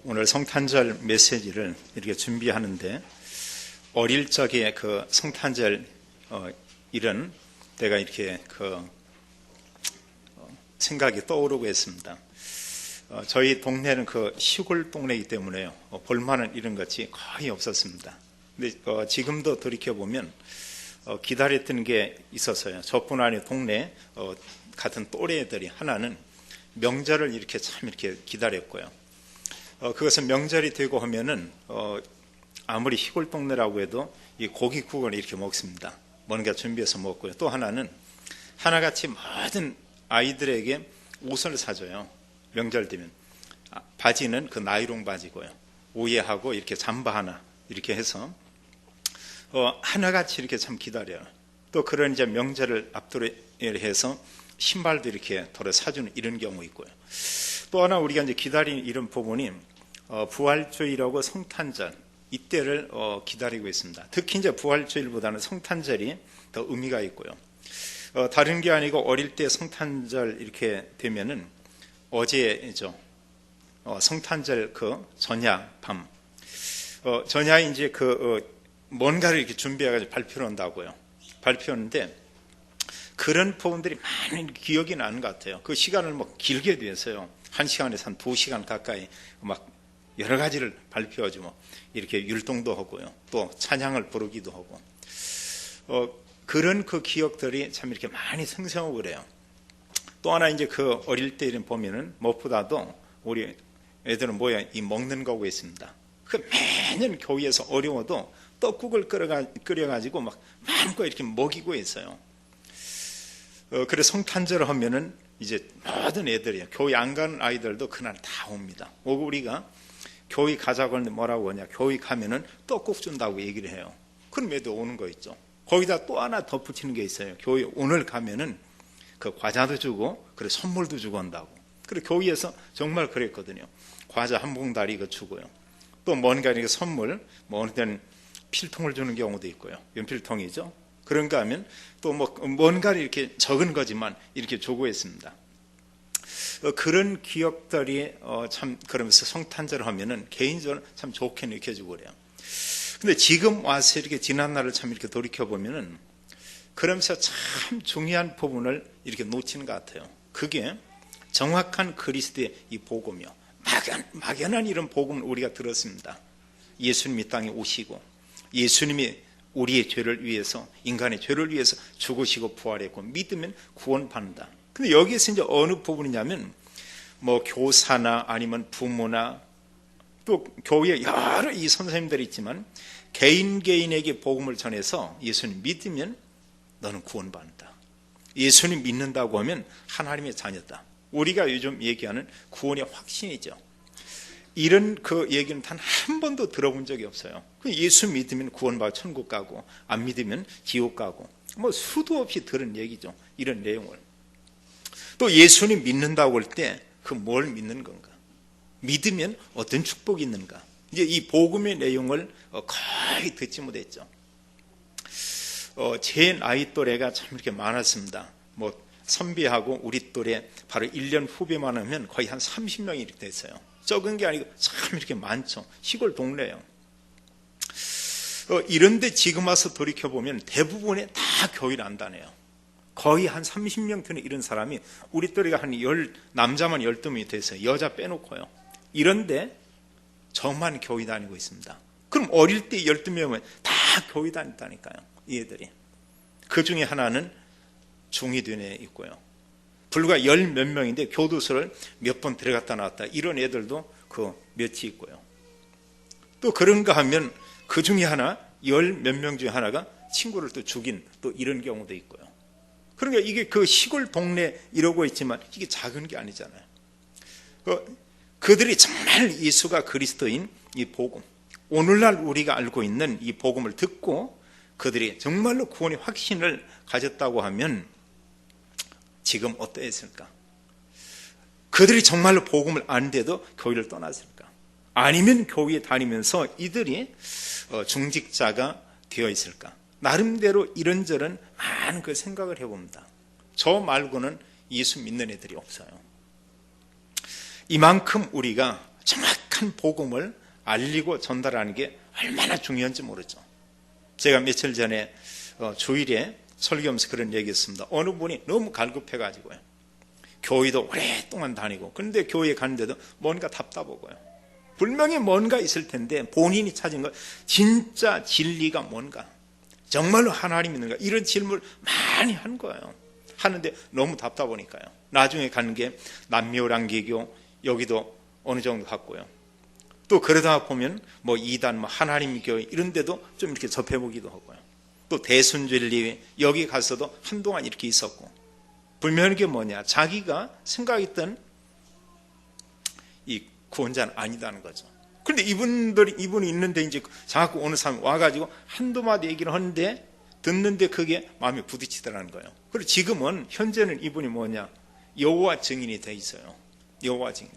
오늘 성탄절 메시지를 이렇게 준비하는데 어릴 적에 그 성탄절 일은 내가 이렇게 생각이 떠오르고 있습니다. 저희 동네는 시골 동네이기 때문에요. 볼만한 이런 것이 거의 없었습니다. 근데 지금도 돌이켜보면 기다렸던 게 있었어요. 저뿐 아니라 동네 같은 또래들이 하나는 명절을 이렇게 참 이렇게 기다렸고요. 그것은 명절이 되고 하면은 아무리 시골 동네라고 해도 이 고깃국을 이렇게 먹습니다. 뭔가 준비해서 먹고요. 또 하나는 하나같이 모든 아이들에게 옷을 사줘요. 명절 되면 바지는 그 나이롱 바지고요. 우예하고 이렇게 잠바 하나 이렇게 해서 하나같이 이렇게 참 기다려요. 또 그런 이제 명절을 앞두고 해서 신발도 이렇게 덜어 사주는 이런 경우 있고요. 또 하나 우리가 이제 기다리는 이런 부분이 부활주일하고 성탄절 이때를 기다리고 있습니다. 특히 이제 부활주일보다는 성탄절이 더 의미가 있고요. 다른 게 아니고 어릴 때 성탄절 이렇게 되면은 어제죠. 성탄절 전야 밤 전야에 이제 뭔가를 이렇게 준비해가지고 발표를 한다고요. 발표하는데 그런 부분들이 많이 기억이 나는 것 같아요. 그 시간을 길게 돼서요. 1시간에서 한 2시간 가까이 막 여러 가지를 발표하죠. 이렇게 율동도 하고요. 또 찬양을 부르기도 하고. 그런 기억들이 참 이렇게 많이 생생하고 그래요. 또 하나 이제 어릴 때 보면은 무엇보다도 우리 애들은 이 먹는 거고 있습니다. 매년 교회에서 어려워도 떡국을 끓여가지고 마음껏 이렇게 먹이고 있어요. 그래서 성탄절을 하면은 이제 모든 애들이요. 교회 안 가는 아이들도 그날 다 옵니다. 오고 우리가 교회 가자고 하는데 뭐라고 하냐. 교회 가면은 떡국 준다고 얘기를 해요. 그럼 애들 오는 거 있죠. 거기다 또 하나 덧붙이는 게 있어요. 교회 오늘 가면은 과자도 주고, 그래 선물도 주고 한다고. 그래 교회에서 정말 그랬거든요. 과자 한 봉다리 주고요. 또 뭔가 이렇게 선물, 어느 때는 필통을 주는 경우도 있고요. 연필통이죠. 그런가 하면 또 뭔가를 이렇게 적은 거지만 이렇게 주고 있습니다. 그런 기억들이 참 그러면서 성탄절을 하면은 개인적으로 참 좋게 느껴지고 그래요. 근데 지금 와서 이렇게 지난 날을 참 이렇게 돌이켜 보면은 그러면서 참 중요한 부분을 이렇게 놓치는 것 같아요. 그게 정확한 그리스도의 이 복음이요. 막연한 이런 복음을 우리가 들었습니다. 예수님이 땅에 오시고 예수님이 우리의 죄를 위해서, 인간의 죄를 위해서 죽으시고 부활했고 믿으면 구원받는다. 근데 여기에서 이제 어느 부분이냐면 교사나 아니면 부모나 또 교회에 여러 이 선생님들이 있지만 개인에게 복음을 전해서 예수님 믿으면 너는 구원받는다. 예수님 믿는다고 하면 하나님의 자녀다. 우리가 요즘 얘기하는 구원의 확신이죠. 이런 얘기는 단 한 번도 들어본 적이 없어요. 예수 믿으면 구원받아 천국 가고 안 믿으면 지옥 가고 수도 없이 들은 얘기죠. 이런 내용을. 또 예수님 믿는다고 할 때 뭘 믿는 건가? 믿으면 어떤 축복이 있는가? 이제 이 복음의 내용을 거의 듣지 못했죠. 제 나이 또래가 참 이렇게 많았습니다. 선비하고 우리 또래 바로 1년 후배만 하면 거의 한 30명이 이렇게 됐어요. 적은 게 아니고 참 이렇게 많죠. 시골 동네예요. 이런데 지금 와서 돌이켜보면 대부분의 다 교회를 안 다녀요. 거의 한 30명 되는 이런 사람이 우리 또래가 남자만 12명이 됐어요. 여자 빼놓고요. 이런데 저만 교회 다니고 있습니다. 그럼 어릴 때 12명은 다 교회 다녔다니까요. 이 애들이. 그 중에 하나는 중2 된 애 있고요. 불과 10몇 명인데 교도소를 몇 번 들어갔다 나왔다. 이런 애들도 몇이 있고요. 또 그런가 하면 그 중에 하나, 10몇 명 중에 하나가 친구를 또 죽인 또 이런 경우도 있고요. 그러니까 이게 시골 동네 이러고 있지만 이게 작은 게 아니잖아요. 그들이 정말 예수가 그리스도인 이 복음, 오늘날 우리가 알고 있는 이 복음을 듣고 그들이 정말로 구원의 확신을 가졌다고 하면 지금 어떠했을까? 그들이 정말로 복음을 아는데도 교회를 떠났을까? 아니면 교회에 다니면서 이들이 중직자가 되어 있을까? 나름대로 이런저런 많은 생각을 해봅니다. 저 말고는 예수 믿는 애들이 없어요. 이만큼 우리가 정확한 정확한 복음을 알리고 전달하는 게 얼마나 중요한지 모르죠. 제가 며칠 전에 주일에 설교하면서 그런 얘기했습니다. 어느 분이 너무 갈급해가지고요. 교회도 오랫동안 다니고 그런데 교회에 가는데도 뭔가 답답하고요. 분명히 뭔가 있을 텐데 본인이 찾은 것 진짜 진리가 뭔가 정말로 하나님 있는가 이런 질문을 많이 한 거예요. 하는데 너무 답답하니까요. 나중에 가는 게 남묘랑개교 여기도 어느 정도 갔고요. 또 그러다 보면 뭐 이단 뭐 하나님 교회 이런 데도 좀 이렇게 접해보기도 하고요. 또 대순진리 여기 가서도 한동안 이렇게 있었고 분명한 게 뭐냐 자기가 생각했던 이 구원자는 아니다는 거죠. 그런데 이분이 있는데 이제 자꾸 어느 사람이 와가지고 한두 마디 얘기를 하는데 듣는데 그게 마음에 부딪히더라는 거예요. 그리고 지금은 현재는 이분이 뭐냐 여호와 증인이 돼 있어요. 여호와 증인.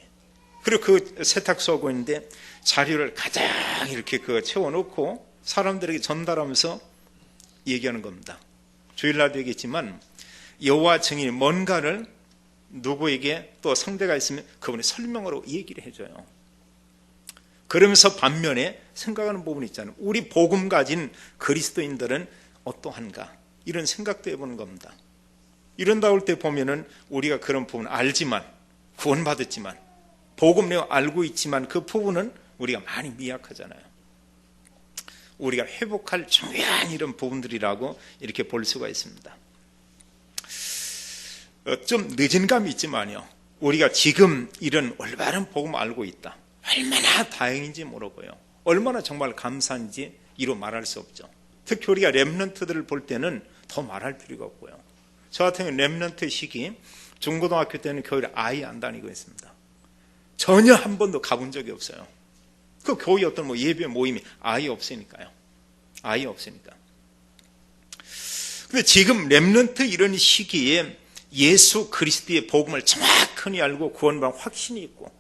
그리고 그 세탁소 하고 있는데 자료를 가장 이렇게 채워놓고 사람들에게 전달하면서 얘기하는 겁니다. 주일날도 얘기했지만 여호와 증인이 뭔가를 누구에게 또 상대가 있으면 그분이 설명으로 얘기를 해줘요. 그러면서 반면에 생각하는 부분이 있잖아요. 우리 복음 가진 그리스도인들은 어떠한가 이런 생각도 해보는 겁니다. 이런다 올 때 보면은 우리가 그런 부분 알지만 구원받았지만 복음 내용 알고 있지만 그 부분은 우리가 많이 미약하잖아요. 우리가 회복할 중요한 이런 부분들이라고 이렇게 볼 수가 있습니다. 좀 늦은 감이 있지만요. 우리가 지금 이런 올바른 복음 알고 있다. 얼마나 다행인지 모르고요. 얼마나 정말 감사한지 이루 말할 수 없죠. 특히 우리가 렘넌트들을 볼 때는 더 말할 필요가 없고요. 저 같은 경우는 렘넌트 시기 중고등학교 때는 교회를 아예 안 다니고 있습니다. 전혀 한 번도 가본 적이 없어요. 그 교회 어떤 예배 모임이 아예 없으니까요. 아예 없으니까. 근데 지금 렘넌트 이런 시기에 예수 그리스도의 복음을 정확히 알고 구원받은 확신이 있고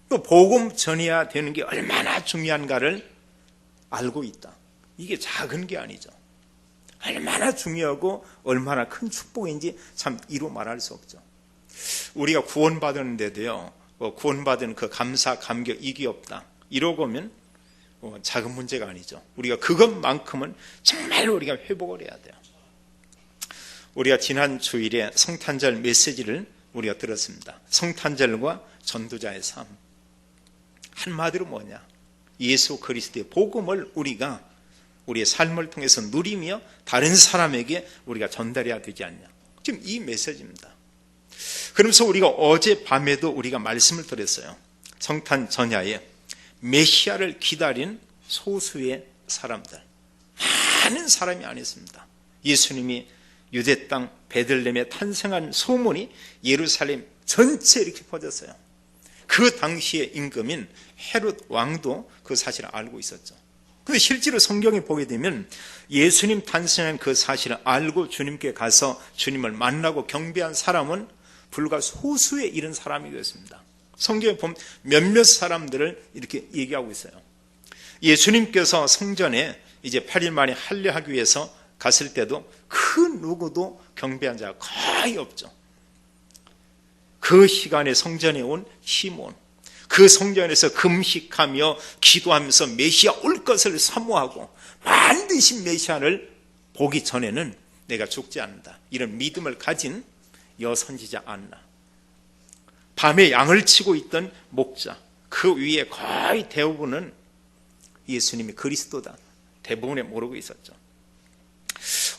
또 복음 전해야 되는 게 얼마나 중요한가를 알고 있다. 이게 작은 게 아니죠. 얼마나 중요하고 얼마나 큰 축복인지 참 이루 말할 수 없죠. 우리가 구원받았는데도요. 구원받은 그 감사, 감격, 이게 없다. 이러고 오면 작은 문제가 아니죠. 우리가 그것만큼은 정말 우리가 회복을 해야 돼요. 우리가 지난 주일에 성탄절 메시지를 우리가 들었습니다. 성탄절과 전도자의 삶. 한마디로 뭐냐? 예수 그리스도의 복음을 우리가 우리의 삶을 통해서 누리며 다른 사람에게 우리가 전달해야 되지 않냐. 지금 이 메시지입니다. 그러면서 우리가 어제 밤에도 우리가 말씀을 드렸어요. 성탄 전야에 메시아를 기다린 소수의 사람들. 많은 사람이 아니었습니다. 예수님이 유대 땅 베들레헴에 탄생한 소문이 예루살렘 전체에 이렇게 퍼졌어요. 그 당시의 임금인 헤롯 왕도 그 사실을 알고 있었죠. 근데 실제로 성경에 보게 되면 예수님 탄생한 그 사실을 알고 주님께 가서 주님을 만나고 경배한 사람은 불과 소수의 이런 사람이었습니다. 성경에 보면 몇몇 사람들을 이렇게 얘기하고 있어요. 예수님께서 성전에 이제 8일 만에 할례하기 위해서 갔을 때도 그 누구도 경배한 자가 거의 없죠. 그 시간에 성전에 온 시몬, 그 성전에서 금식하며 기도하면서 메시아 올 것을 사모하고 반드시 메시아를 보기 전에는 내가 죽지 않는다. 이런 믿음을 가진 여선지자 안나, 밤에 양을 치고 있던 목자, 그 위에 거의 대부분은 예수님이 그리스도다. 대부분에 모르고 있었죠.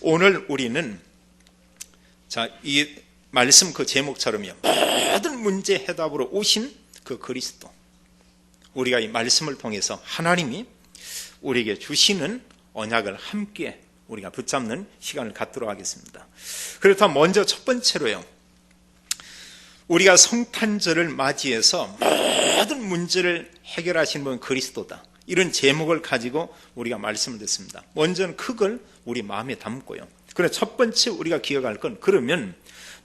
오늘 우리는 이 말씀 그 제목처럼요. 모든 문제 해답으로 오신 그 그리스도. 우리가 이 말씀을 통해서 하나님이 우리에게 주시는 언약을 함께 우리가 붙잡는 시간을 갖도록 하겠습니다. 그렇다면 먼저 첫 번째로요. 우리가 성탄절을 맞이해서 모든 문제를 해결하시는 분은 그리스도다. 이런 제목을 가지고 우리가 말씀을 듣습니다. 먼저는 그걸 우리 마음에 담고요. 그래서 첫 번째 우리가 기억할 건 그러면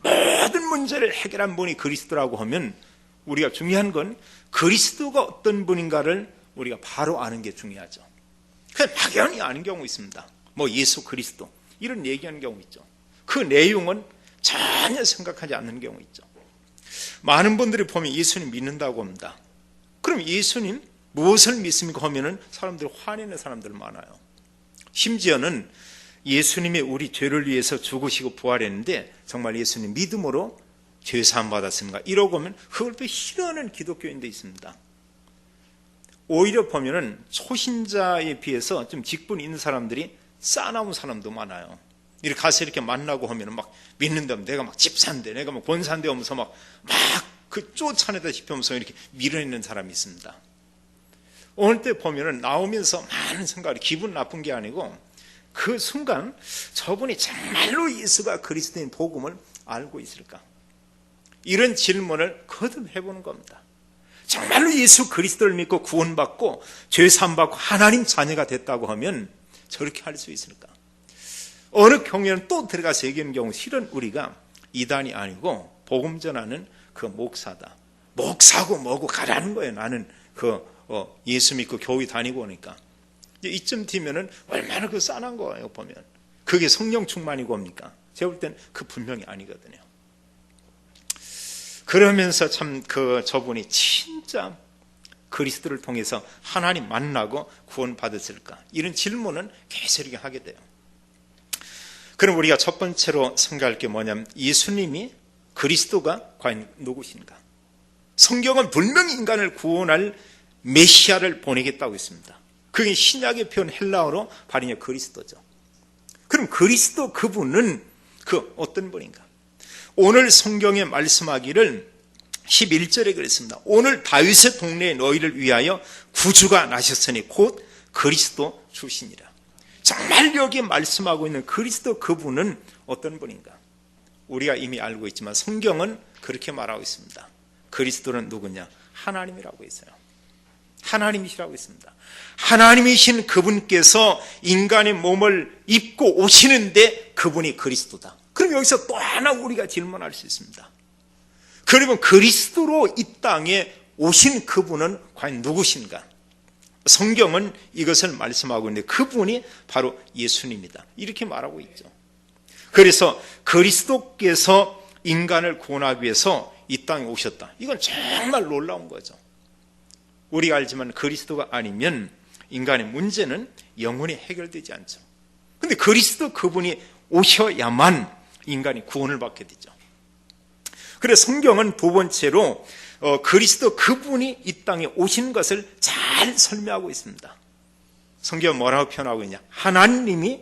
모든 문제를 해결한 분이 그리스도라고 하면 우리가 중요한 건 그리스도가 어떤 분인가를 우리가 바로 아는 게 중요하죠. 그냥 막연히 아는 경우 있습니다. 예수 그리스도 이런 얘기하는 경우 있죠. 그 내용은 전혀 생각하지 않는 경우 있죠. 많은 분들이 보면 예수님 믿는다고 합니다. 그럼 예수님 무엇을 믿습니까 하면은 사람들이 화내는 사람들 많아요. 심지어는 예수님이 우리 죄를 위해서 죽으시고 부활했는데 정말 예수님 믿음으로 죄사함 받았습니까? 이러고 하면 그걸 또 싫어하는 기독교인도 있습니다. 오히려 보면은 초신자에 비해서 좀 직분이 있는 사람들이 싸나운 사람도 많아요. 이렇게 가서 이렇게 만나고 하면은 막 믿는다, 내가 막 집사인데, 내가 막 권사인데 하면서 막 그 쫓아내다시피 하면서 이렇게 밀어내는 사람이 있습니다. 어느 때 보면은 나오면서 많은 생각이 기분 나쁜 게 아니고 그 순간 저분이 정말로 예수가 그리스도인 복음을 알고 있을까? 이런 질문을 거듭 해보는 겁니다. 정말로 예수 그리스도를 믿고 구원받고 죄사함 받고 하나님 자녀가 됐다고 하면 저렇게 할 수 있을까? 어느 경우에는 또 들어가서 얘기하는 경우 실은 우리가 이단이 아니고 복음 전하는 그 목사다. 목사고 뭐고 가라는 거예요. 나는 예수 믿고 교회 다니고 오니까. 이쯤 되면은 얼마나 그 싸난 거예요, 보면. 그게 성령 충만이고 뭡니까? 제가 볼 때는 그 분명히 아니거든요. 그러면서 참 저분이 진짜 그리스도를 통해서 하나님 만나고 구원받았을까? 이런 질문은 계속 이렇게 하게 돼요. 그럼 우리가 첫 번째로 생각할 게 뭐냐면 예수님이 그리스도가 과연 누구신가? 성경은 분명히 인간을 구원할 메시아를 보내겠다고 했습니다. 그게 신약의 표현 헬라어로 바리냐 그리스도죠. 그럼 그리스도 그분은 어떤 분인가? 오늘 성경에 말씀하기를 11절에 그랬습니다. 오늘 다윗의 동네에 너희를 위하여 구주가 나셨으니 곧 그리스도 주시니라. 정말 여기에 말씀하고 있는 그리스도 그분은 어떤 분인가? 우리가 이미 알고 있지만 성경은 그렇게 말하고 있습니다. 그리스도는 누구냐? 하나님이라고 했어요. 하나님이시라고 했습니다. 하나님이신 그분께서 인간의 몸을 입고 오시는데 그분이 그리스도다. 그럼 여기서 또 하나 우리가 질문할 수 있습니다. 그러면 그리스도로 이 땅에 오신 그분은 과연 누구신가? 성경은 이것을 말씀하고 있는데 그분이 바로 예수님이다. 이렇게 말하고 있죠. 그래서 그리스도께서 인간을 구원하기 위해서 이 땅에 오셨다. 이건 정말 놀라운 거죠. 우리가 알지만 그리스도가 아니면 인간의 문제는 영원히 해결되지 않죠. 그런데 그리스도 그분이 오셔야만 인간이 구원을 받게 되죠. 그래서 성경은 두 번째로 그리스도 그분이 이 땅에 오신 것을 잘 설명하고 있습니다. 성경은 뭐라고 표현하고 있냐? 하나님이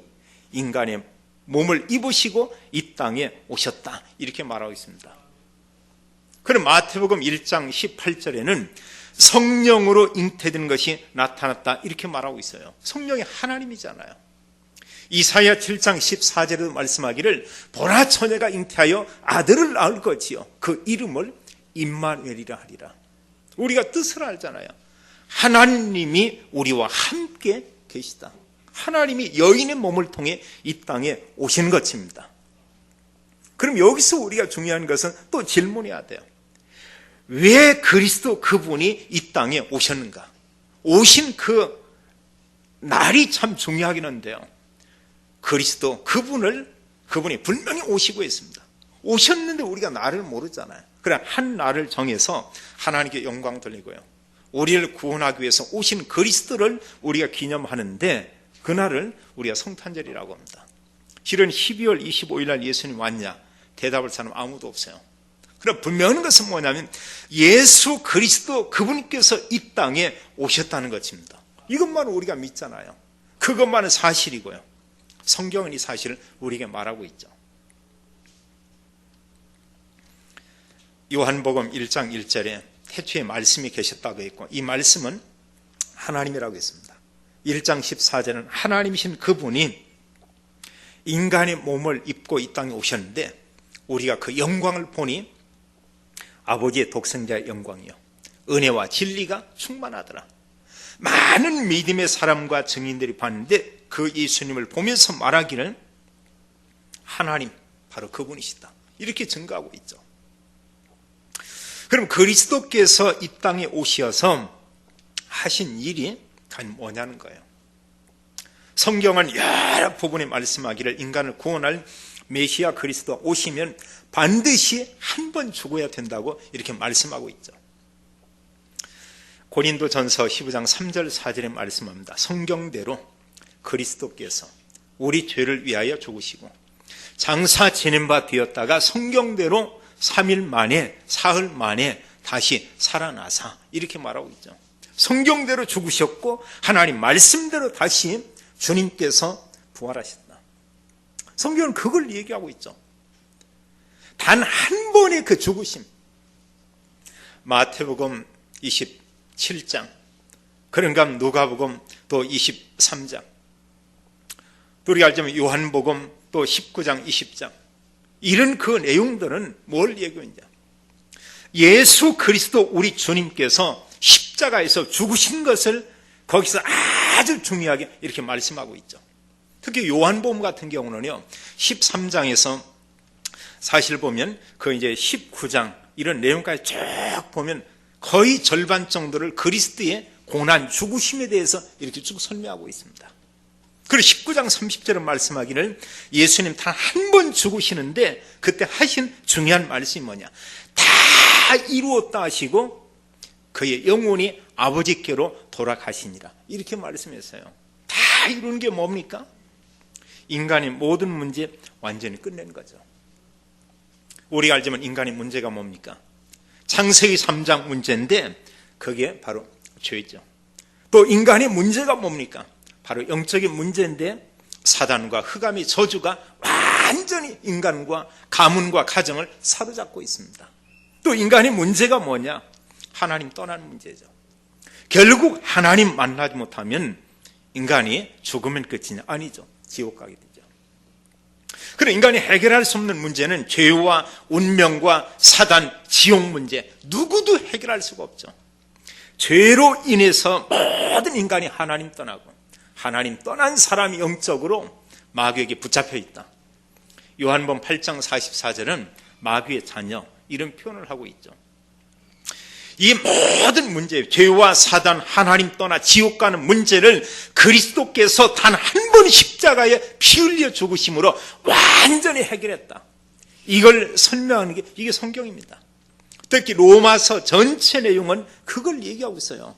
인간의 몸을 입으시고 이 땅에 오셨다. 이렇게 말하고 있습니다. 그럼 마태복음 1장 18절에는 성령으로 잉태된 것이 나타났다. 이렇게 말하고 있어요. 성령이 하나님이잖아요. 이사야 7장 14절에도 말씀하기를 보라 처녀가 잉태하여 아들을 낳을 것이요 그 이름을 임마누엘이라 하리라. 우리가 뜻을 알잖아요. 하나님이 우리와 함께 계시다. 하나님이 여인의 몸을 통해 이 땅에 오신 것입니다. 그럼 여기서 우리가 중요한 것은 또 질문해야 돼요. 왜 그리스도 그분이 이 땅에 오셨는가? 오신 그 날이 참 중요하긴 한데요. 그리스도 그분이 분명히 오시고 있습니다. 오셨는데 우리가 날을 모르잖아요. 그래 한 날을 정해서 하나님께 영광 돌리고요. 우리를 구원하기 위해서 오신 그리스도를 우리가 기념하는데 그날을 우리가 성탄절이라고 합니다. 실은 12월 25일 날 예수님 왔냐? 대답할 사람 아무도 없어요. 그럼 분명한 것은 뭐냐면 예수 그리스도 그분께서 이 땅에 오셨다는 것입니다. 이것만 우리가 믿잖아요. 그것만은 사실이고요. 성경은 이 사실을 우리에게 말하고 있죠. 요한복음 1장 1절에 태초에 말씀이 계셨다고 했고 이 말씀은 하나님이라고 했습니다. 1장 14절은 하나님이신 그분이 인간의 몸을 입고 이 땅에 오셨는데 우리가 그 영광을 보니 아버지의 독생자의 영광이요 은혜와 진리가 충만하더라. 많은 믿음의 사람과 증인들이 봤는데 그 예수님을 보면서 말하기를 하나님 바로 그분이시다 이렇게 증거하고 있죠. 그럼 그리스도께서 이 땅에 오셔서 하신 일이 과연 뭐냐는 거예요. 성경은 여러 부분에 말씀하기를 인간을 구원할 메시아 그리스도 오시면 반드시 한 번 죽어야 된다고 이렇게 말씀하고 있죠. 고린도전서 15장 3절 4절에 말씀합니다. 성경대로 그리스도께서 우리 죄를 위하여 죽으시고 장사 지낸 바 되었다가 성경대로 3일 만에 사흘 만에 다시 살아나사, 이렇게 말하고 있죠. 성경대로 죽으셨고 하나님 말씀대로 다시 주님께서 부활하셨다. 성경은 그걸 얘기하고 있죠. 단 한 번의 그 죽으심. 마태복음 27장, 그런가 누가복음 또 23장, 또 우리가 알자면 요한복음 또 19장 20장, 이런 그 내용들은 뭘 얘기하느냐, 예수 그리스도 우리 주님께서 십자가에서 죽으신 것을 거기서 아주 중요하게 이렇게 말씀하고 있죠. 특히 요한복음 같은 경우는요, 13장에서 사실 보면 그 이제 19장 이런 내용까지 쭉 보면 거의 절반 정도를 그리스도의 고난, 죽으심에 대해서 이렇게 쭉 설명하고 있습니다. 그리고 19장 30절은 말씀하기를 예수님 단 한 번 죽으시는데 그때 하신 중요한 말씀이 뭐냐, 다 이루었다 하시고 그의 영혼이 아버지께로 돌아가시니라, 이렇게 말씀했어요. 다 이루는 게 뭡니까? 인간의 모든 문제 완전히 끝낸 거죠. 우리가 알지만 인간의 문제가 뭡니까? 창세기 3장 문제인데 그게 바로 죄죠. 또 인간의 문제가 뭡니까? 바로 영적인 문제인데 사단과 흑암의 저주가 완전히 인간과 가문과 가정을 사로잡고 있습니다. 또 인간의 문제가 뭐냐? 하나님 떠나는 문제죠. 결국 하나님 만나지 못하면 인간이 죽으면 끝이냐? 아니죠. 지옥 가게 되죠. 그럼 인간이 해결할 수 없는 문제는 죄와 운명과 사단, 지옥 문제, 누구도 해결할 수가 없죠. 죄로 인해서 모든 인간이 하나님 떠나고, 하나님 떠난 사람이 영적으로 마귀에게 붙잡혀 있다. 요한복음 8장 44절은 마귀의 자녀, 이런 표현을 하고 있죠. 이 모든 문제, 죄와 사단, 하나님 떠나 지옥 가는 문제를 그리스도께서 단 한 번 십자가에 피 흘려 죽으심으로 완전히 해결했다. 이걸 설명하는 게 이게 성경입니다. 특히 로마서 전체 내용은 그걸 얘기하고 있어요.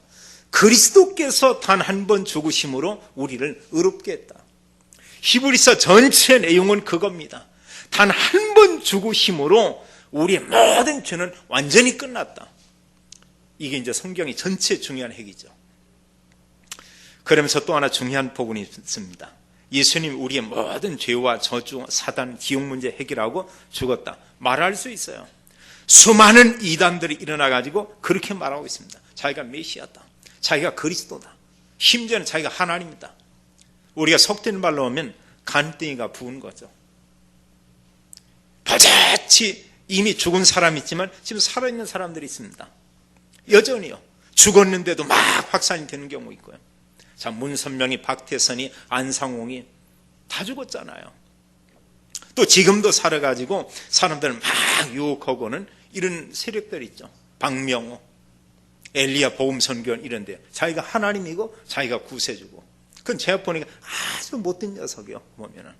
그리스도께서 단 한 번 죽으심으로 우리를 의롭게 했다. 히브리서 전체 내용은 그겁니다. 단 한 번 죽으심으로 우리의 모든 죄는 완전히 끝났다. 이게 이제 성경이 전체 중요한 핵이죠. 그러면서 또 하나 중요한 부분이 있습니다. 예수님 우리의 모든 죄와 저주, 사단, 지옥 문제 해결하고 죽었다. 말할 수 있어요. 수많은 이단들이 일어나가지고 그렇게 말하고 있습니다. 자기가 메시아다. 자기가 그리스도다. 심지어는 자기가 하나님이다. 우리가 속된 말로 하면 간땡이가 부은 거죠. 버젓이 이미 죽은 사람이 있지만 지금 살아있는 사람들이 있습니다. 여전히요. 죽었는데도 막 확산이 되는 경우 있고요. 자, 문선명이, 박태선이, 안상홍이 다 죽었잖아요. 또 지금도 살아가지고 사람들을 막 유혹하고는 이런 세력들이 있죠. 박명호, 엘리야 복음선교원 이런데 자기가 하나님이고 자기가 구세주고, 그건 제가 보니까 아주 못된 녀석이요. 보면은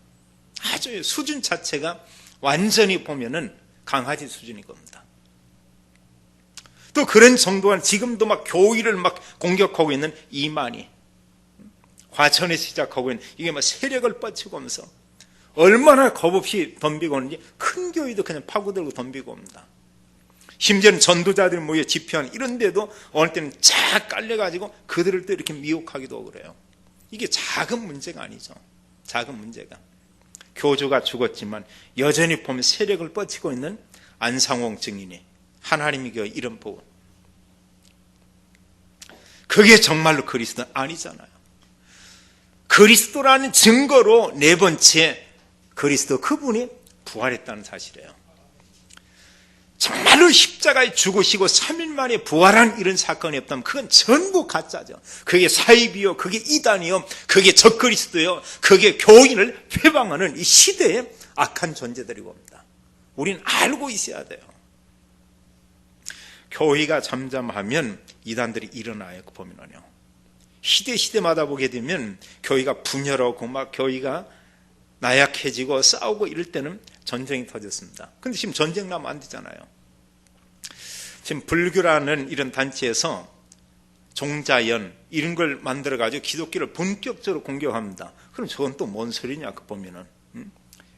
아주 수준 자체가 완전히 보면은 강아지 수준인 겁니다. 또 그런 정도가 지금도 막 교회를 막 공격하고 있는 이만희, 과천에 시작하고 있는 이게 막 세력을 뻗치고 오면서 얼마나 겁없이 덤비고 오는지 큰 교회도 그냥 파고들고 덤비고 옵니다. 심지어는 전도자들 모여 집회하는 이런 데도 어느 때는 쫙 깔려가지고 그들을 또 이렇게 미혹하기도 하고 그래요. 이게 작은 문제가 아니죠. 작은 문제가. 교주가 죽었지만 여전히 보면 세력을 뻗치고 있는 안상홍 증인이 하나님의 교회 이런 부분, 그게 정말로 그리스도 아니잖아요. 그리스도라는 증거로 네 번째 그리스도, 그분이 부활했다는 사실이에요. 정말로 십자가에 죽으시고 3일 만에 부활한 이런 사건이 없다면 그건 전부 가짜죠. 그게 사이비요, 그게 이단이요, 그게 적그리스도요, 그게 교인을 회방하는 이 시대의 악한 존재들이고 옵니다. 우리는 알고 있어야 돼요. 교회가 잠잠하면 이단들이 일어나요. 보면은요. 시대마다 보게 되면 교회가 분열하고 막 교회가 나약해지고 싸우고 이럴 때는 전쟁이 터졌습니다. 근데 지금 전쟁 나면 안 되잖아요. 지금 불교라는 이런 단체에서 종자연 이런 걸 만들어가지고 기독교를 본격적으로 공격합니다. 그럼 저건 또 뭔 소리냐 그 보면은.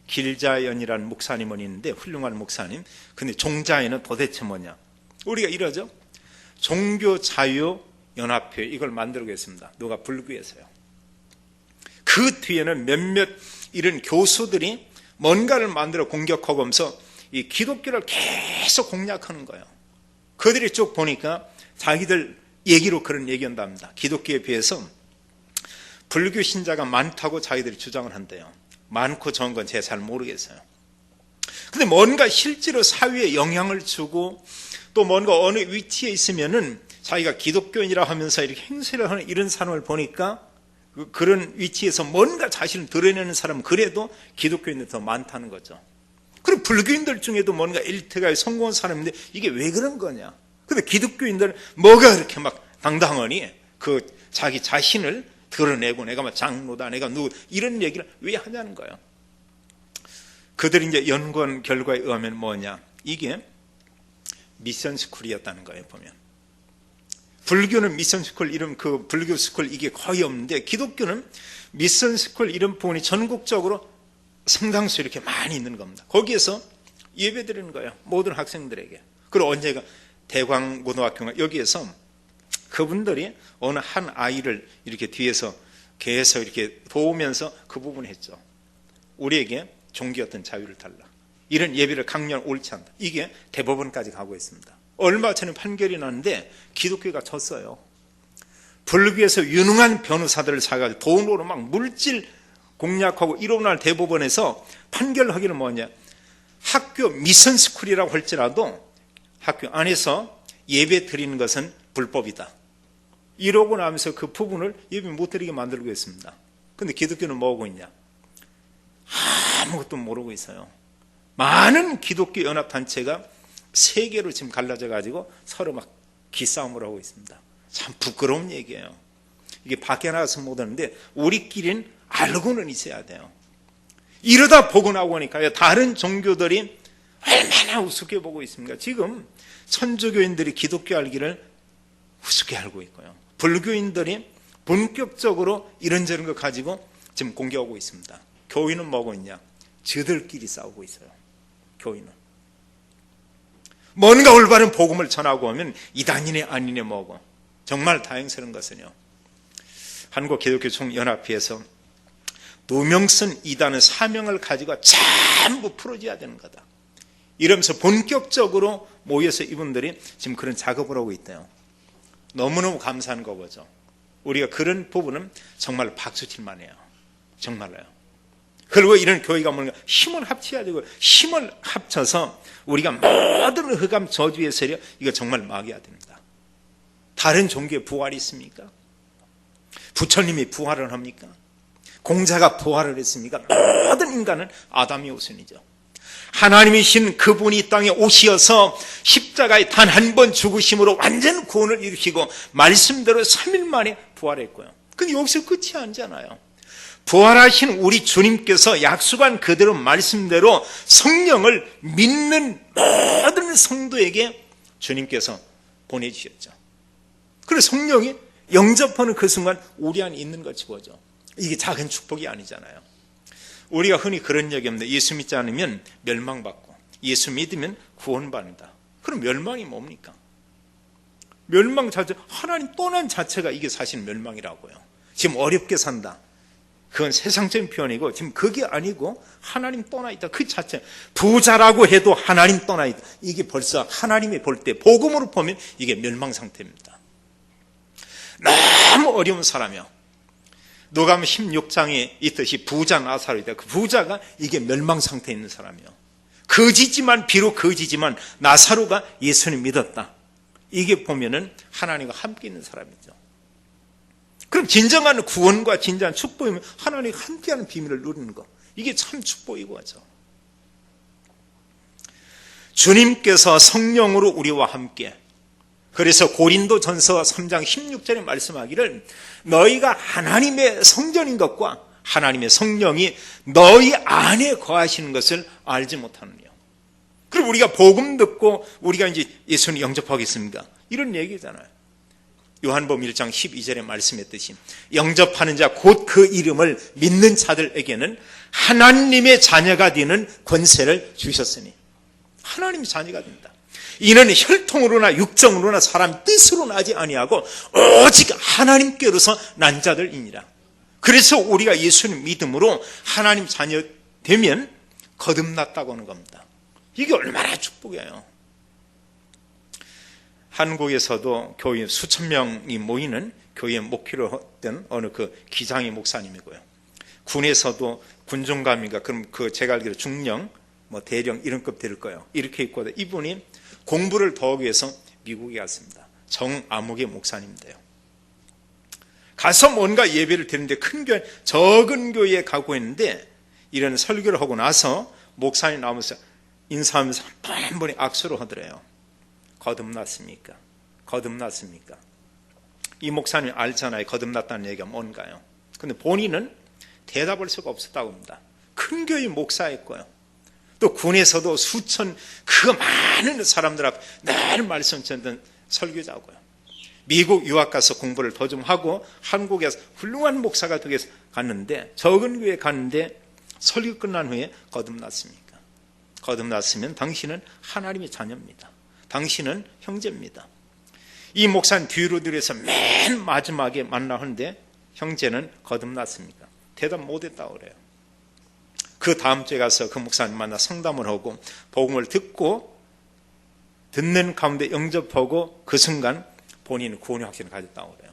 길자연이라는 목사님은 있는데 훌륭한 목사님. 근데 종자연은 도대체 뭐냐. 우리가 이러죠. 종교자유연합회 이걸 만들겠습니다. 누가 불교에서요. 그 뒤에는 몇몇 이런 교수들이 뭔가를 만들어 공격하고 하면서 이 기독교를 계속 공략하는 거예요. 그들이 쭉 보니까 자기들 얘기로 그런 얘기한답니다. 기독교에 비해서 불교 신자가 많다고 자기들이 주장을 한대요. 많고 적은 건 제가 잘 모르겠어요. 근데 뭔가 실제로 사회에 영향을 주고 또 뭔가 어느 위치에 있으면은 자기가 기독교인이라 하면서 이렇게 행세를 하는 이런 사람을 보니까 그런 위치에서 뭔가 자신을 드러내는 사람은 그래도 기독교인들이 더 많다는 거죠. 그리고 불교인들 중에도 뭔가 일태가에 성공한 사람인데 이게 왜 그런 거냐. 근데 기독교인들은 뭐가 그렇게 막 당당하니 그 자기 자신을 드러내고 내가 막 장로다 내가 누구 이런 얘기를 왜 하냐는 거예요. 그들이 이제 연구한 결과에 의하면 뭐냐. 이게 미션 스쿨이었다는 거예요. 보면 불교는 미션 스쿨 이런 그 불교 스쿨 이게 거의 없는데 기독교는 미션 스쿨 이런 부분이 전국적으로 상당수 이렇게 많이 있는 겁니다. 거기에서 예배 드리는 거예요. 모든 학생들에게. 그리고 언제가 대광고등학교가 여기에서 그분들이 어느 한 아이를 이렇게 뒤에서 계속 이렇게 도우면서 그 부분을 했죠. 우리에게 종교 어떤 자유를 달라. 이런 예배를 강요한 옳지 않다. 이게 대법원까지 가고 있습니다. 얼마 전에 판결이 났는데 기독교가 졌어요. 불교에서 유능한 변호사들을 사가지고 돈으로 막 물질 공략하고 이런 대법원에서 판결하기는 뭐냐. 학교 미션스쿨이라고 할지라도 학교 안에서 예배 드리는 것은 불법이다. 이러고 나면서 그 부분을 예배 못 드리게 만들고 있습니다. 근데 기독교는 뭐 하고 있냐. 아무것도 모르고 있어요. 많은 기독교 연합단체가 세계로 지금 갈라져 가지고 서로 막 기싸움을 하고 있습니다. 참 부끄러운 얘기예요. 이게 밖에 나가서 못하는데 우리끼리는 알고는 있어야 돼요. 이러다 보고 나고 하니까요. 다른 종교들이 얼마나 우습게 보고 있습니까? 지금 천주교인들이 기독교 알기를 우습게 알고 있고요. 불교인들이 본격적으로 이런저런 거 가지고 지금 공격하고 있습니다. 교인은 뭐고 있냐? 저들끼리 싸우고 있어요. 교인은. 뭔가 올바른 복음을 전하고 하면 이단이네 아니네 뭐고. 정말 다행스러운 것은요. 한국기독교총연합회에서 누명선 이단의 사명을 가지고 전부 풀어줘야 되는 거다. 이러면서 본격적으로 모여서 이분들이 지금 그런 작업을 하고 있대요. 너무너무 감사한 거죠. 우리가 그런 부분은 정말 박수칠 만해요. 정말로요. 그리고 이런 교회가 뭔가 힘을 합쳐야 되고 힘을 합쳐서 우리가 모든 흑암 저주의 세력 이거 정말 막아야 됩니다. 다른 종교에 부활이 있습니까? 부처님이 부활을 합니까? 공자가 부활을 했습니까? 모든 인간은 아담이 우선이죠. 하나님이신 그분이 이 땅에 오시어서 십자가에 단 한 번 죽으심으로 완전 구원을 일으키고 말씀대로 3일 만에 부활했고요. 근데 여기서 끝이 아니잖아요. 부활하신 우리 주님께서 약속한 그대로 말씀대로 성령을 믿는 모든 성도에게 주님께서 보내주셨죠. 그래서 성령이 영접하는 그 순간 우리 안에 있는 것이 뭐죠? 이게 작은 축복이 아니잖아요. 우리가 흔히 그런 얘기합니다. 예수 믿지 않으면 멸망받고 예수 믿으면 구원받는다. 그럼 멸망이 뭡니까? 멸망 자체, 하나님 떠난 자체가 이게 사실 멸망이라고요. 지금 어렵게 산다. 그건 세상적인 표현이고 지금 그게 아니고 하나님 떠나 있다. 그 자체. 부자라고 해도 하나님 떠나 있다. 이게 벌써 하나님이 볼 때 복음으로 보면 이게 멸망 상태입니다. 너무 어려운 사람이요. 누가복음 16장에 있듯이 부자 나사로이다. 그 부자가 이게 멸망 상태에 있는 사람이요. 거지지만 비록 거지지만 나사로가 예수님 믿었다. 이게 보면은 하나님과 함께 있는 사람이죠. 그럼 진정한 구원과 진정한 축복이면 하나님과 함께하는 비밀을 누리는 것. 이게 참 축복이고 하죠. 주님께서 성령으로 우리와 함께. 그래서 고린도전서 3장 16절에 말씀하기를 너희가 하나님의 성전인 것과 하나님의 성령이 너희 안에 거하시는 것을 알지 못하느냐. 그럼 우리가 복음 듣고 우리가 이제 예수님 영접하겠습니까? 이런 얘기잖아요. 요한복음 1장 12절에 말씀했듯이 영접하는 자 곧 그 이름을 믿는 자들에게는 하나님의 자녀가 되는 권세를 주셨으니, 하나님의 자녀가 된다. 이는 혈통으로나 육정으로나 사람 뜻으로 나지 아니하고 오직 하나님께로서 난 자들이니라. 그래서 우리가 예수님 믿음으로 하나님 자녀 되면 거듭났다고 하는 겁니다. 이게 얼마나 축복이에요. 한국에서도 교회 수천 명이 모이는 교회 목회를 했던 어느 그 기장의 목사님이고요. 군에서도 군종감인가, 그럼 그 제가 알기로 중령, 대령 이런 급 될 거예요. 이렇게 있거든요. 이분이 공부를 더하기 위해서 미국에 갔습니다. 정암흑의 목사님인데요. 가서 뭔가 예배를 드리는데 큰 교회, 적은 교회에 가고 있는데 이런 설교를 하고 나서 목사님 나오면서 인사하면서 한 번에 악수를 하더래요. 거듭났습니까? 거듭났습니까? 이 목사님이 알잖아요. 거듭났다는 얘기가 뭔가요? 근데 본인은 대답할 수가 없었다고 합니다. 큰 교회 목사였고요. 또 군에서도 수천, 그 많은 사람들 앞에 늘 말씀 전하던 설교자고요. 미국 유학 가서 공부를 더 좀 하고 한국에서 훌륭한 목사가 되기 위해서 갔는데, 적은 교회에 갔는데 설교 끝난 후에 거듭났습니까? 거듭났으면 당신은 하나님의 자녀입니다. 당신은 형제입니다. 이 목사는 뒤로 들여서 맨 마지막에 만나는데 형제는 거듭났습니까? 대답 못했다고 그래요. 그 다음 주에 가서 그 목사님 만나 상담을 하고 복음을 듣는 가운데 영접하고 그 순간 본인은 구원의 확신을 가졌다고 그래요.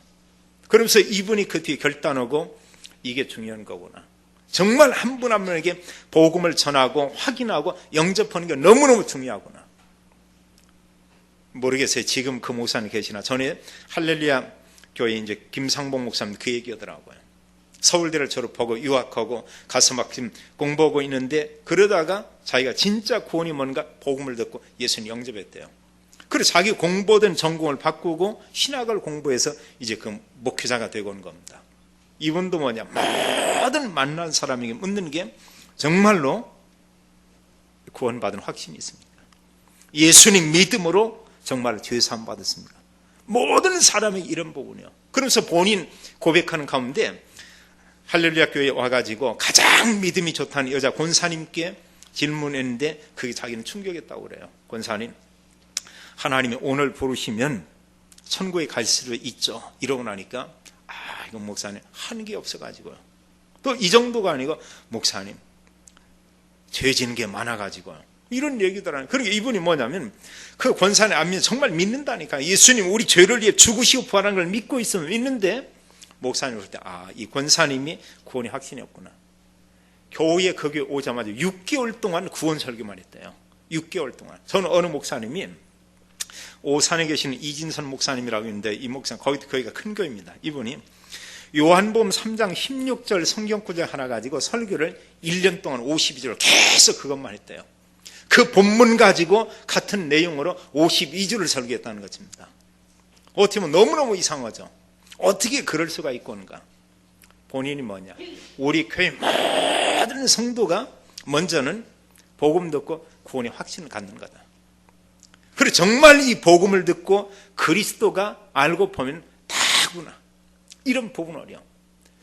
그러면서 이분이 그 뒤에 결단하고 이게 중요한 거구나. 정말 한 분 한 분에게 복음을 전하고 확인하고 영접하는 게 너무너무 중요하구나. 모르겠어요. 지금 그 목사님 계시나. 전에 할렐루야 교회 이제 김상봉 목사님 그 얘기하더라고요. 서울대를 졸업하고 유학하고 가서 막 지금 공부하고 있는데 그러다가 자기가 진짜 구원이 뭔가 복음을 듣고 예수님 영접했대요. 그래서 자기 공부하던 전공을 바꾸고 신학을 공부해서 이제 그 목회자가 되고 온 겁니다. 이분도 뭐냐, 모든 만난 사람에게 묻는 게 정말로 구원받은 확신이 있습니까? 예수님 믿음으로 정말 죄사함 받았습니까? 모든 사람에게 이런 부분이요. 그러면서 본인 고백하는 가운데 할렐루야 교회에 와가지고 가장 믿음이 좋다는 여자 권사님께 질문했는데 그게 자기는 충격했다고 그래요. 권사님, 하나님이 오늘 부르시면 천국에 갈 수도 있죠. 이러고 나니까 이건 목사님 하는 게 없어가지고요. 또 이 정도가 아니고 목사님 죄 지는 게 많아가지고요. 이런 얘기들 하는. 그러니까 이분이 뭐냐면 그 권사님 안 믿는, 정말 믿는다니까. 예수님 우리 죄를 위해 죽으시고 부활한 걸 믿고 있으면 믿는데 목사님 볼 때 이 권사님이 구원의 확신이 없구나. 교회에 거기 오자마자 6개월 동안 구원 설교만 했대요. 6개월 동안. 저는 어느 목사님이 오산에 계시는 이진선 목사님이라고 있는데 이 목사님 거기가 큰 교회입니다. 이분이 요한복음 3장 16절 성경구절 하나 가지고 설교를 1년 동안 52절 계속 그것만 했대요. 그 본문 가지고 같은 내용으로 52주를 설교했다는 것입니다. 어떻게 보면 너무너무 이상하죠. 어떻게 그럴 수가 있건가? 본인이 뭐냐? 우리 교회 모든 성도가 먼저는 복음 듣고 구원의 확신을 갖는 거다. 그리고 정말 이 복음을 듣고 그리스도가 알고 보면 다구나. 이런 부분을요.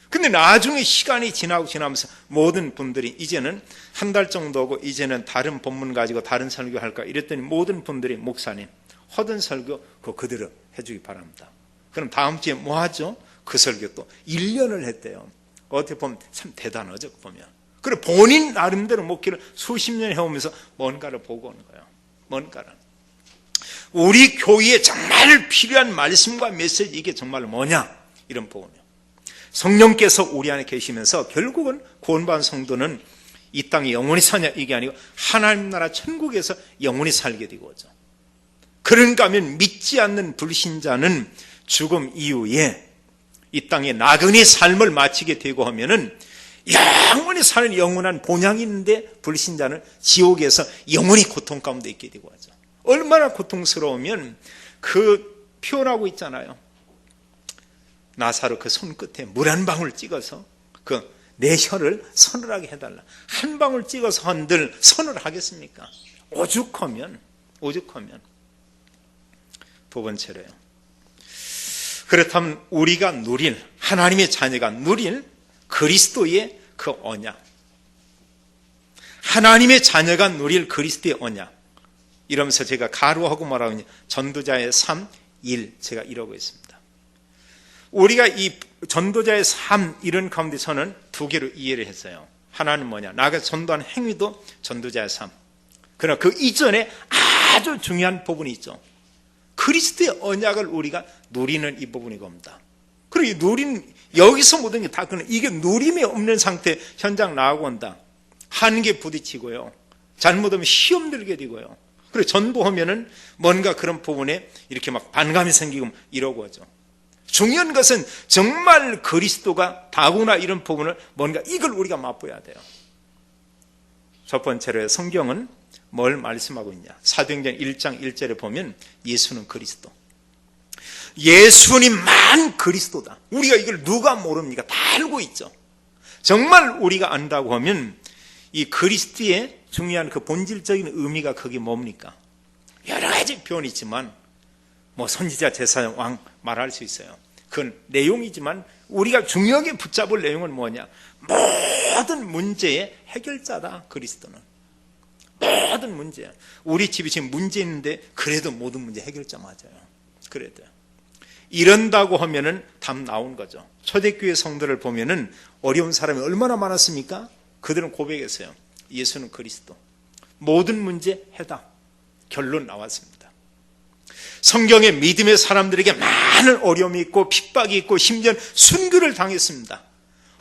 근데 나중에 시간이 지나면서 모든 분들이 이제는 한 달 정도 하고 이제는 다른 본문 가지고 다른 설교할까 이랬더니 모든 분들이 목사님 허든 설교 그거 그대로 해주기 바랍니다. 그럼 다음 주에 뭐 하죠? 그 설교 또 1년을 했대요. 어떻게 보면 참 대단하죠. 보면. 그리고 본인 나름대로 목회를 수십 년 해오면서 뭔가를 보고 오는 거예요. 뭔가를. 우리 교회에 정말 필요한 말씀과 메시지 이게 정말 뭐냐? 이런 부분이에요. 성령께서 우리 안에 계시면서 결국은 구원받은 성도는 이 땅에 영원히 사냐 이게 아니고 하나님 나라 천국에서 영원히 살게 되고죠. 그런가 하면 믿지 않는 불신자는 죽음 이후에 이 땅에 나그네 삶을 마치게 되고 하면은 영원히 사는 영원한 본향이 있는데 불신자는 지옥에서 영원히 고통 가운데 있게 되고 하죠. 얼마나 고통스러우면 그 표현하고 있잖아요. 나사로 그 손끝에 물 한 방울 찍어서 그 내 혀를 서늘하게 해달라. 한 방울 찍어서 한들 서늘하겠습니까? 오죽하면. 두 번째로요. 그렇다면 우리가 누릴, 하나님의 자녀가 누릴 그리스도의 그 언약, 하나님의 자녀가 누릴 그리스도의 언약, 이러면서 제가 가로하고 뭐라고 하냐, 전도자의 삶 1, 제가 이러고 있습니다. 우리가 이 전도자의 삶 이런 가운데서는 두 개로 이해를 했어요. 하나는 뭐냐, 나가 전도하는 행위도 전도자의 삶. 그러나 그 이전에 아주 중요한 부분이 있죠. 그리스도의 언약을 우리가 누리는 이 부분이 겁니다. 그리고 이 누린, 여기서 모든 게 다 그는 이게 누림이 없는 상태 현장 나가고 온다. 한계 부딪히고요. 잘못하면 시험 들게 되고요. 그리고 전도하면은 뭔가 그런 부분에 이렇게 막 반감이 생기고 이러고 하죠. 중요한 것은 정말 그리스도가 다구나 이런 부분을 뭔가 이걸 우리가 맛보아야 돼요. 첫 번째로 성경은 뭘 말씀하고 있냐, 사도행전 1장 1절에 보면 예수는 그리스도, 예수님만 그리스도다. 우리가 이걸 누가 모릅니까? 다 알고 있죠. 정말 우리가 안다고 하면 이 그리스도의 중요한 그 본질적인 의미가 그게 뭡니까? 여러 가지 표현이 있지만 뭐 선지자, 제사장, 왕 말할 수 있어요. 그건 내용이지만 우리가 중요하게 붙잡을 내용은 뭐냐, 모든 문제의 해결자다. 그리스도는 모든 문제야. 우리 집이 지금 문제 있는데 그래도 모든 문제 해결자 맞아요. 그래도 이런다고 하면은 답 나온 거죠. 초대교회 성도를 보면은 어려운 사람이 얼마나 많았습니까? 그들은 고백했어요. 예수는 그리스도, 모든 문제 해답, 결론 나왔습니다. 성경의 믿음의 사람들에게 많은 어려움이 있고 핍박이 있고 심지어 순교를 당했습니다.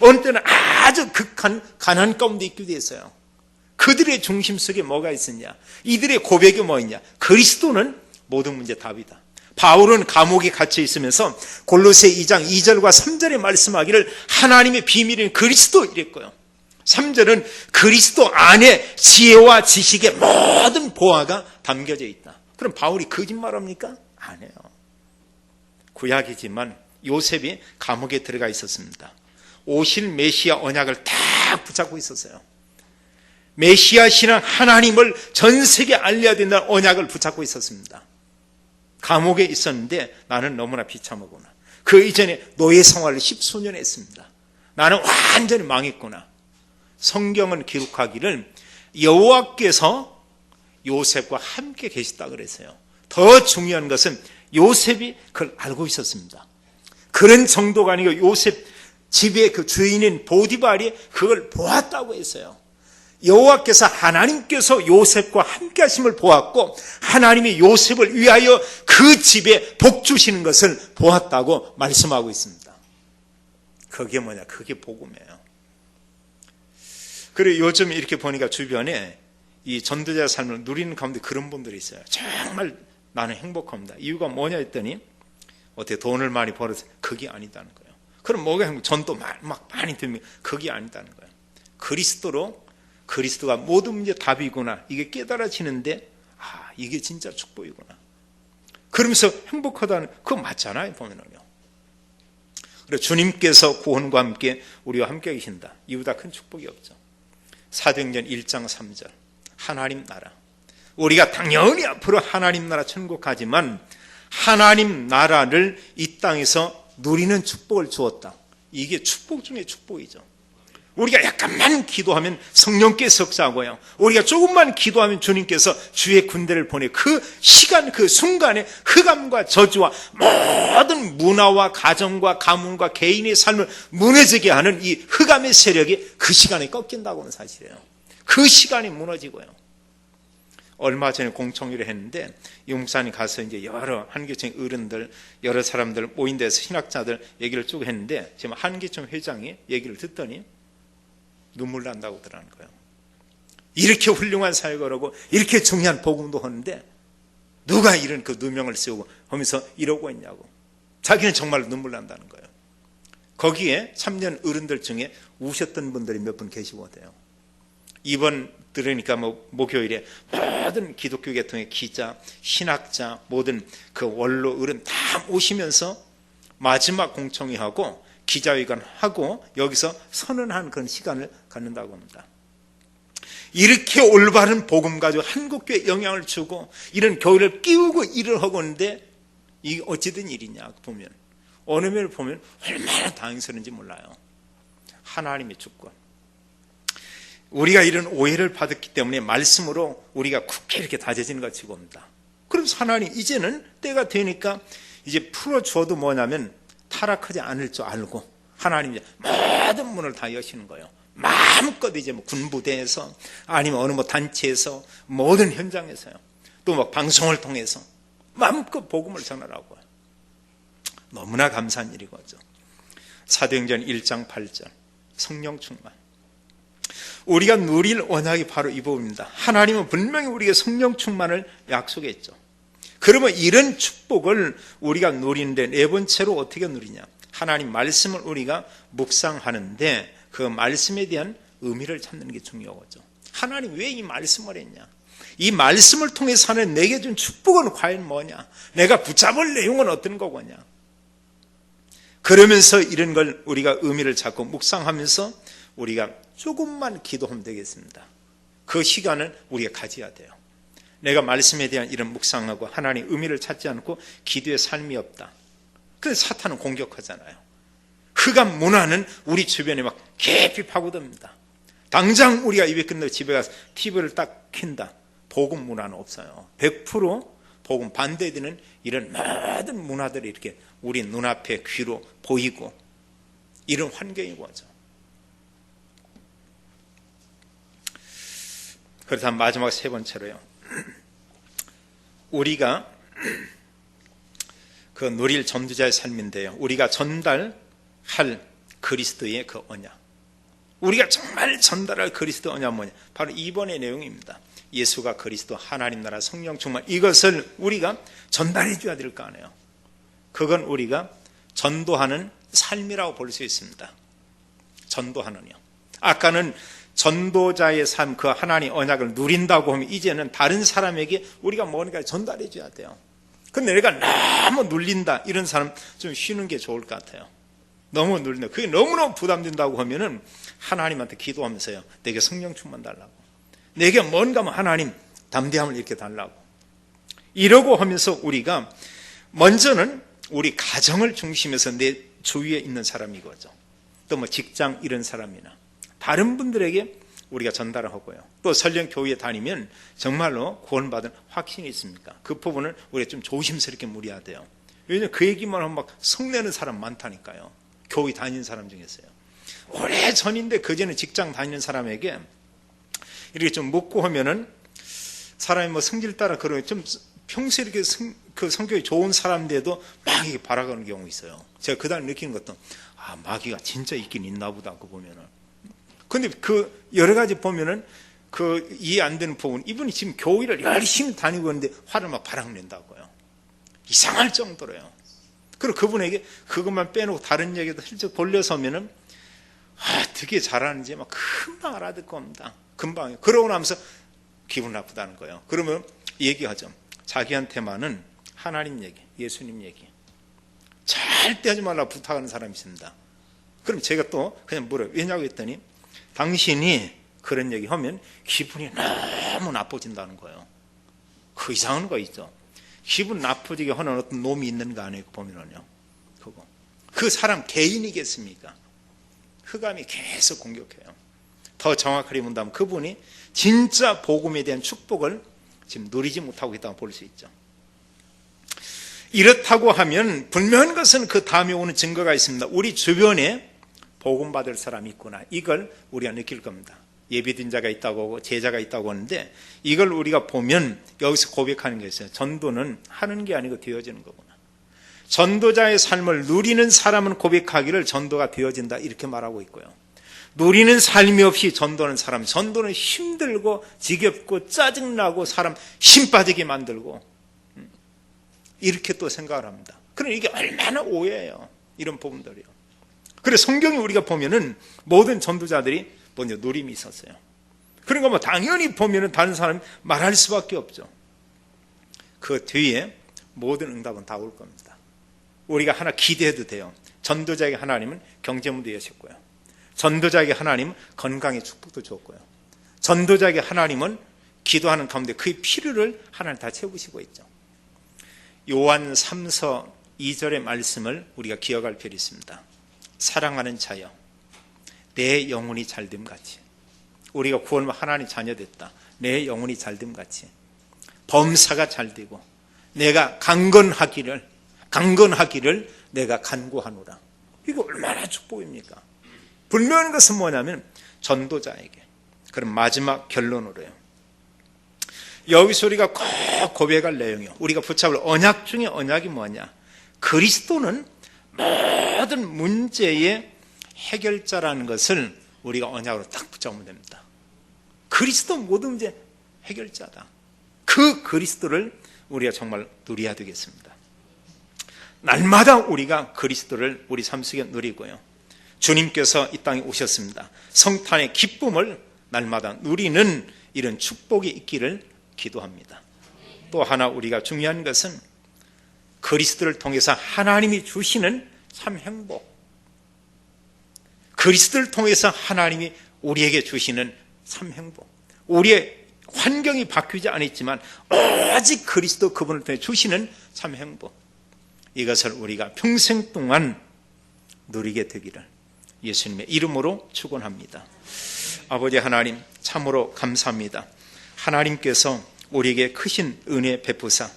어느 때는 아주 극한 가난 가운데 있기도 했어요. 그들의 중심 속에 뭐가 있었냐, 이들의 고백이 뭐였냐, 그리스도는 모든 문제 답이다. 바울은 감옥에 갇혀 있으면서 골로새 2장 2절과 3절에 말씀하기를 하나님의 비밀인 그리스도 이랬고요, 3절은 그리스도 안에 지혜와 지식의 모든 보화가 담겨져 있다. 그럼 바울이 거짓말합니까? 아니에요. 구약이지만 요셉이 감옥에 들어가 있었습니다. 오실 메시아 언약을 딱 붙잡고 있었어요. 메시아 신앙, 하나님을 전 세계에 알려야 된다는 언약을 붙잡고 있었습니다. 감옥에 있었는데 나는 너무나 비참하구나. 그 이전에 노예 생활을 10수년 했습니다. 나는 완전히 망했구나. 성경은 기록하기를 여호와께서 요셉과 함께 계시다 그랬어요. 더 중요한 것은 요셉이 그걸 알고 있었습니다. 그런 정도가 아니고 요셉 집의 그 주인인 보디발이 그걸 보았다고 했어요. 여호와께서, 하나님께서 요셉과 함께 하심을 보았고 하나님이 요셉을 위하여 그 집에 복 주시는 것을 보았다고 말씀하고 있습니다. 그게 뭐냐, 그게 복음이에요. 그리고 요즘 이렇게 보니까 주변에 이 전도자의 삶을 누리는 가운데 그런 분들이 있어요. 정말 나는 행복합니다. 이유가 뭐냐 했더니 어떻게 돈을 많이 벌어서, 그게 아니다는 거예요. 그럼 뭐가 행복? 전도 막 많이 들면 그게 아니다는 거예요. 그리스도가 모든 문제 답이구나, 이게 깨달아지는데 이게 진짜 축복이구나. 그러면서 행복하다는, 그거 맞잖아요 보면은요. 그리고 주님께서 구원과 함께 우리와 함께 계신다. 이보다 큰 축복이 없죠. 사도행전 1장 3절 하나님 나라, 우리가 당연히 앞으로 하나님 나라 천국 가지만 하나님 나라를 이 땅에서 누리는 축복을 주었다. 이게 축복 중에 축복이죠. 우리가 약간만 기도하면 성령께서 역사하고요, 우리가 조금만 기도하면 주님께서 주의 군대를 보내 그 시간, 그 순간에 흑암과 저주와 모든 문화와 가정과 가문과 개인의 삶을 무너지게 하는 이 흑암의 세력이 그 시간에 꺾인다고 하는 사실이에요. 그 시간이 무너지고요. 얼마 전에 공청회를 했는데 이 목사님 가서 이제 여러 한기총 어른들, 여러 사람들 모인 데서 신학자들 얘기를 쭉 했는데 지금 한기총 회장이 얘기를 듣더니 눈물 난다고 하더라는 거예요. 이렇게 훌륭한 사역을 하고 이렇게 중요한 복음도 하는데 누가 이런 그 누명을 씌우고 하면서 이러고 있냐고. 자기는 정말 눈물 난다는 거예요. 거기에 참년 어른들 중에 우셨던 분들이 몇 분 계시고 돼요. 이번 들으니까 목요일에 모든 기독교 계통의 기자, 신학자, 모든 그 원로 어른 다 오시면서 마지막 공청회하고 기자회견하고 여기서 선언한 그런 시간을 갖는다고 합니다. 이렇게 올바른 복음 가지고 한국교회에 영향을 주고 이런 교회를 끼우고 일을 하고 있는데 이게 어찌된 일이냐 보면 어느 면을 보면 얼마나 다행스러운지 몰라요. 하나님의 주권. 우리가 이런 오해를 받았기 때문에 말씀으로 우리가 굳게 이렇게 다져지는 것이 봅니다. 그래서 하나님 이제는 때가 되니까 이제 풀어주어도 뭐냐면 타락하지 않을 줄 알고 하나님이 모든 문을 다 여시는 거예요. 마음껏 이제 뭐 군부대에서 아니면 어느 뭐 단체에서 모든 현장에서요. 또 막 방송을 통해서 마음껏 복음을 전하라고요. 너무나 감사한 일이거죠. 사도행전 1장 8절 성령 충만. 우리가 누릴 언약이 바로 이 부분입니다. 하나님은 분명히 우리에게 성령 충만을 약속했죠. 그러면 이런 축복을 우리가 누리는데 네 번째로 어떻게 누리냐? 하나님 말씀을 우리가 묵상하는데 그 말씀에 대한 의미를 찾는 게 중요하죠. 하나님 왜 이 말씀을 했냐? 이 말씀을 통해서 하는 내게 준 축복은 과연 뭐냐? 내가 붙잡을 내용은 어떤 거냐? 그러면서 이런 걸 우리가 의미를 찾고 묵상하면서 우리가 조금만 기도하면 되겠습니다. 그 시간은 우리가 가져야 돼요. 내가 말씀에 대한 이런 묵상하고 하나님 의미를 찾지 않고 기도의 삶이 없다. 그래서 사탄은 공격하잖아요. 흑암 문화는 우리 주변에 막 깊이 파고듭니다. 당장 우리가 입에 끝내고 집에 가서 TV를 딱 켠다. 복음 문화는 없어요. 100% 복음 반대되는 이런 모든 문화들이 이렇게 우리 눈앞에 귀로 보이고 이런 환경인 거죠. 그렇다면 마지막 세 번째로요. 우리가 그 누릴 전도자의 삶인데요. 우리가 전달할 그리스도의 그 언약. 우리가 정말 전달할 그리스도 언약 뭐냐? 바로 2번의 내용입니다. 예수가 그리스도 하나님 나라 성령 충만 이것을 우리가 전달해 줘야 될 거 아니에요. 그건 우리가 전도하는 삶이라고 볼 수 있습니다. 전도하는요. 아까는 전도자의 삶, 그 하나님 언약을 누린다고 하면 이제는 다른 사람에게 우리가 뭔가 전달해 줘야 돼요. 근데 내가 너무 눌린다 이런 사람 좀 쉬는 게 좋을 것 같아요. 너무 눌린다. 그게 너무너무 부담된다고 하면은 하나님한테 기도하면서요. 내게 성령 충만 달라고. 내게 뭔가 하나님 담대함을 이렇게 달라고. 이러고 하면서 우리가 먼저는 우리 가정을 중심해서 내 주위에 있는 사람이거죠. 또 뭐 직장 이런 사람이나 다른 분들에게 우리가 전달을 하고요. 또 설령 교회에 다니면 정말로 구원받은 확신이 있습니까? 그 부분을 우리가 좀 조심스럽게 물어야 돼요. 왜냐하면 그 얘기만 하면 막 성내는 사람 많다니까요. 교회 다니는 사람 중에서요. 오래 전인데 그전에 직장 다니는 사람에게 이렇게 좀 묻고 하면은 사람이 뭐 성질 따라 그러면 좀 평소에 이렇게 그 성격이 좋은 사람인데도 막 이렇게 바라가는 경우 있어요. 제가 그날 느끼는 것도 마귀가 진짜 있긴 있나 보다 그 보면은. 근데 그 여러 가지 보면은 그 이해 안 되는 부분 이분이 지금 교회를 열심히 다니고 있는데 화를 막 바락낸다고요. 이상할 정도로요. 그리고 그분에게 그것만 빼놓고 다른 얘기도 슬쩍 돌려서면은 되게 잘하는지 막 금방 알아듣을 겁니다. 금방. 그러고 나면서 기분 나쁘다는 거예요. 그러면 얘기하죠. 자기한테만은 하나님 얘기, 예수님 얘기. 절대 하지 말라 부탁하는 사람이 있습니다. 그럼 제가 또 그냥 물어요. 왜냐고 했더니 당신이 그런 얘기 하면 기분이 너무 나빠진다는 거예요. 그 이상한 거 있죠. 기분 나쁘게 하는 어떤 놈이 있는 거 아니에요. 보면은요. 그거. 그 사람 개인이겠습니까? 흑암이 계속 공격해요. 더 정확하게 본다면 그분이 진짜 복음에 대한 축복을 지금 누리지 못하고 있다고 볼 수 있죠. 이렇다고 하면 분명한 것은 그 다음에 오는 증거가 있습니다. 우리 주변에 복음 받을 사람이 있구나. 이걸 우리가 느낄 겁니다. 예비된 자가 있다고 하고 제자가 있다고 하는데 이걸 우리가 보면 여기서 고백하는 게 있어요. 전도는 하는 게 아니고 되어지는 거구나. 전도자의 삶을 누리는 사람은 고백하기를 전도가 되어진다 이렇게 말하고 있고요. 누리는 삶이 없이 전도하는 사람, 전도는 힘들고 지겹고 짜증나고 사람 힘 빠지게 만들고 이렇게 또 생각을 합니다. 그럼 이게 얼마나 오해예요. 이런 부분들이요. 그래서 성경에 우리가 보면은 모든 전도자들이 먼저 누림이 있었어요. 그러니까 뭐 당연히 보면은 다른 사람이 말할 수밖에 없죠. 그 뒤에 모든 응답은 다 올 겁니다. 우리가 하나 기대해도 돼요. 전도자에게 하나님은 경제문도 여셨고요. 전도자에게 하나님은 건강의 축복도 줬고요. 전도자에게 하나님은 기도하는 가운데 그의 필요를 하나님 다 채우시고 있죠. 요한 3서 2절의 말씀을 우리가 기억할 필요가 있습니다. 사랑하는 자여, 내 영혼이 잘됨 같이. 우리가 구원을 하나님 자녀 됐다. 내 영혼이 잘됨 같이. 범사가 잘되고 내가 강건하기를 내가 간구하노라. 이거 얼마나 축복입니까? 분명한 것은 뭐냐면 전도자에게. 그럼 마지막 결론으로요. 여기서 우리가 꼭 고백할 내용이요. 우리가 붙잡을 언약 중에 언약이 뭐냐? 그리스도는 모든 문제의 해결자라는 것을 우리가 언약으로 딱 붙잡으면 됩니다. 그리스도 모든 문제 해결자다. 그 그리스도를 우리가 정말 누려야 되겠습니다. 날마다 우리가 그리스도를 우리 삶 속에 누리고요. 주님께서 이 땅에 오셨습니다. 성탄의 기쁨을 날마다 누리는 이런 축복이 있기를 기도합니다. 또 하나 우리가 중요한 것은 그리스도를 통해서 하나님이 주시는 참 행복, 그리스도를 통해서 하나님이 우리에게 주시는 참 행복, 우리의 환경이 바뀌지 않았지만 오직 그리스도 그분을 통해 주시는 참 행복, 이것을 우리가 평생 동안 누리게 되기를 예수님의 이름으로 축원합니다. 아버지 하나님, 참으로 감사합니다. 하나님께서 우리에게 크신 은혜 베푸사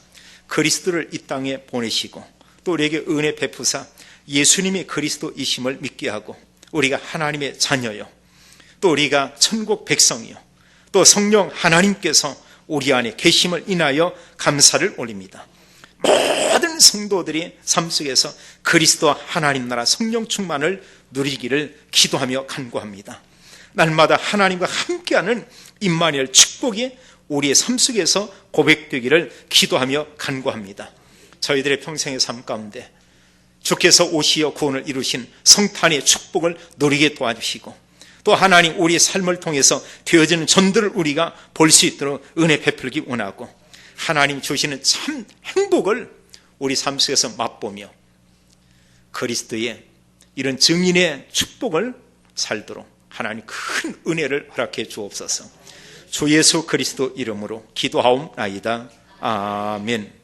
그리스도를 이 땅에 보내시고 또 우리에게 은혜 베푸사 예수님이 그리스도이심을 믿게 하고 우리가 하나님의 자녀요, 또 우리가 천국 백성이요, 또 성령 하나님께서 우리 안에 계심을 인하여 감사를 올립니다. 모든 성도들이 삶 속에서 그리스도와 하나님 나라 성령 충만을 누리기를 기도하며 간구합니다. 날마다 하나님과 함께하는 임마누엘 축복이 우리의 삶 속에서 고백되기를 기도하며 간구합니다. 저희들의 평생의 삶 가운데 주께서 오시어 구원을 이루신 성탄의 축복을 누리게 도와주시고 또 하나님 우리의 삶을 통해서 되어지는 전도를 우리가 볼 수 있도록 은혜 베풀기 원하고 하나님 주시는 참 행복을 우리 삶 속에서 맛보며 그리스도의 이런 증인의 축복을 살도록 하나님 큰 은혜를 허락해 주옵소서. 주 예수 그리스도 이름으로 기도하옵나이다. 아멘.